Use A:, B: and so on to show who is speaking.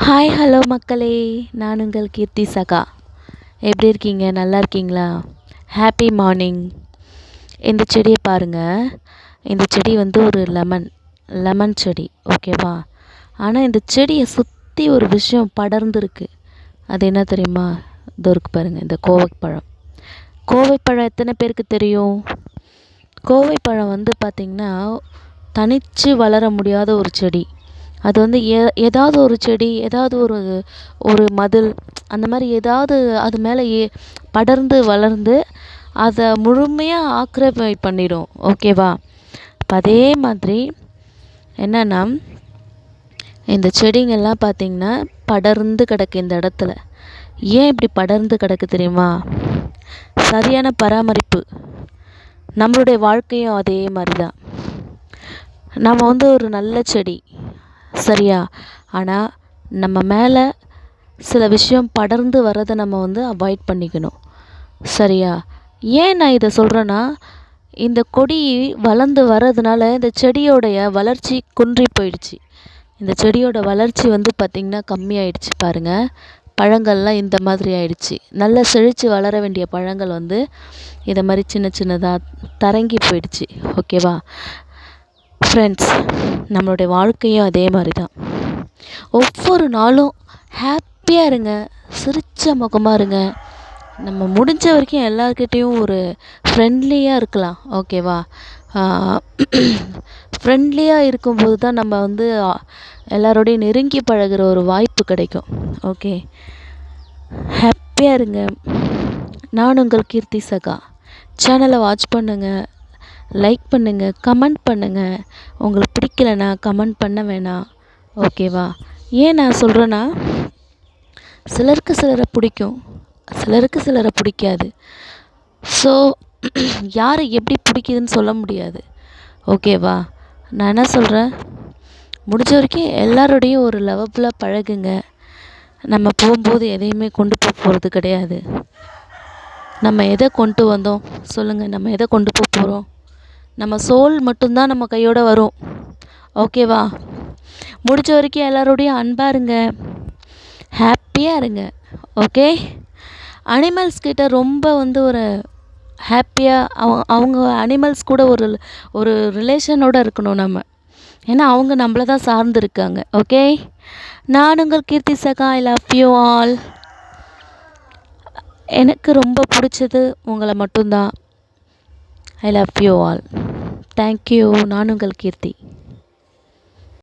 A: Hi hello மக்களே, நான் உங்கள் கீர்த்தி சகா. எப்படி இருக்கீங்க? நல்லா இருக்கீங்களா? Happy morning. இந்த செடியை பாருங்கள். இந்த செடி வந்து ஒரு லெமன் செடி, ஓகேவா? ஆனால் இந்த செடியை சுற்றி ஒரு விஷயம் படர்ந்துருக்கு. அது என்ன தெரியுமா? இதோ இருக்கு பாருங்கள், இந்த கோவைப்பழம். கோவைப்பழம் எத்தனை பேருக்கு தெரியும்? கோவைப்பழம் வந்து பார்த்திங்கன்னா தனித்து வளர முடியாத ஒரு செடி. அது வந்து ஏதாவது ஒரு செடி, ஏதாவது ஒரு மதில், அந்த மாதிரி ஏதாவது அது மேலே படர்ந்து வளர்ந்து அதை முழுமையாக ஆக்கிரமி பண்ணிடும், ஓகேவா? இப்போ அதே மாதிரி என்னென்னா, இந்த செடிங்கள்லாம் பார்த்திங்கன்னா படர்ந்து கிடக்கு இந்த இடத்துல. ஏன் இப்படி படர்ந்து கிடக்கு தெரியுமா? சரியான பராமரிப்பு. நம்மளுடைய வாழ்க்கையும் அதே மாதிரி தான். நம்ம வந்து ஒரு நல்ல செடி, சரியா? ஆனால் நம்ம மேலே சில விஷயம் படர்ந்து வர்றதை நம்ம வந்து அவாய்ட் பண்ணிக்கணும், சரியா? ஏன் நான் இதை சொல்கிறேன்னா, இந்த கொடி வளர்ந்து வர்றதுனால இந்த செடியோடைய வளர்ச்சி குன்றி போயிடுச்சு. இந்த செடியோட வளர்ச்சி வந்து பார்த்திங்கன்னா கம்மியாயிடுச்சு பாருங்கள். பழங்கள்லாம் இந்த மாதிரி ஆயிடுச்சு. நல்லா செழித்து வளர வேண்டிய பழங்கள் வந்து இதை மாதிரி சின்ன சின்னதாக தரங்கி போயிடுச்சு, ஓகேவா? ஃப்ரெண்ட்ஸ், நம்மளுடைய வாழ்க்கையும் அதே மாதிரி தான். ஒவ்வொரு நாளும் ஹாப்பியாக இருங்க, சிரித்த முகமாக இருங்க. நம்ம முடிஞ்ச வரைக்கும் எல்லார்கிட்டேயும் ஒரு ஃப்ரெண்ட்லியாக இருக்கலாம், ஓகேவா? ஃப்ரெண்ட்லியாக இருக்கும்போது தான் நம்ம வந்து எல்லாரோடையும் நெருங்கி பழகிற ஒரு வாய்ப்பு கிடைக்கும், ஓகே? ஹாப்பியாக இருங்க. நான் உங்கள் கீர்த்தி சகா. சேனலை வாட்ச் பண்ணுங்கள், லைக் பண்ணுங்கள், கமெண்ட் பண்ணுங்கள். உங்களுக்கு பிடிக்கலைன்னா கமெண்ட் பண்ண வேணாம், ஓகேவா? ஏன் நான் சொல்கிறேன்னா, சிலருக்கு சிலரை பிடிக்கும், சிலருக்கு சிலரை பிடிக்காது. ஸோ யாரை எப்படி பிடிக்குதுன்னு சொல்ல முடியாது, ஓகேவா? நான் என்ன சொல்கிறேன், முடிஞ்ச வரைக்கும் எல்லாரோடையும் ஒரு லெவலில் பழகுங்க. நம்ம போகும்போது எதையுமே கொண்டு போகிறது கிடையாது. நம்ம எதை கொண்டு வந்தோம் சொல்லுங்கள்? நம்ம எதை கொண்டு போகிறோம்? நம்ம சோல் மட்டும்தான் நம்ம கையோடு வரும், ஓகேவா? முடிஞ்ச வரைக்கும் எல்லாரோடையும் அன்பாக இருங்க, ஹாப்பியாக இருங்க, ஓகே? அனிமல்ஸ் கிட்ட ரொம்ப வந்து ஒரு ஹாப்பியாக அவங்க அனிமல்ஸ் கூட ஒரு ரிலேஷனோடு இருக்கணும் நம்ம. ஏன்னா அவங்க நம்மளை தான் சார்ந்து இருக்காங்க, ஓகே? நான் உங்கள் கீர்த்தி சகா. I love you all. எனக்கு ரொம்ப பிடிச்சது உங்களை மட்டும்தான். I love you all. Thank you. நான் உங்கள் கீர்த்தி.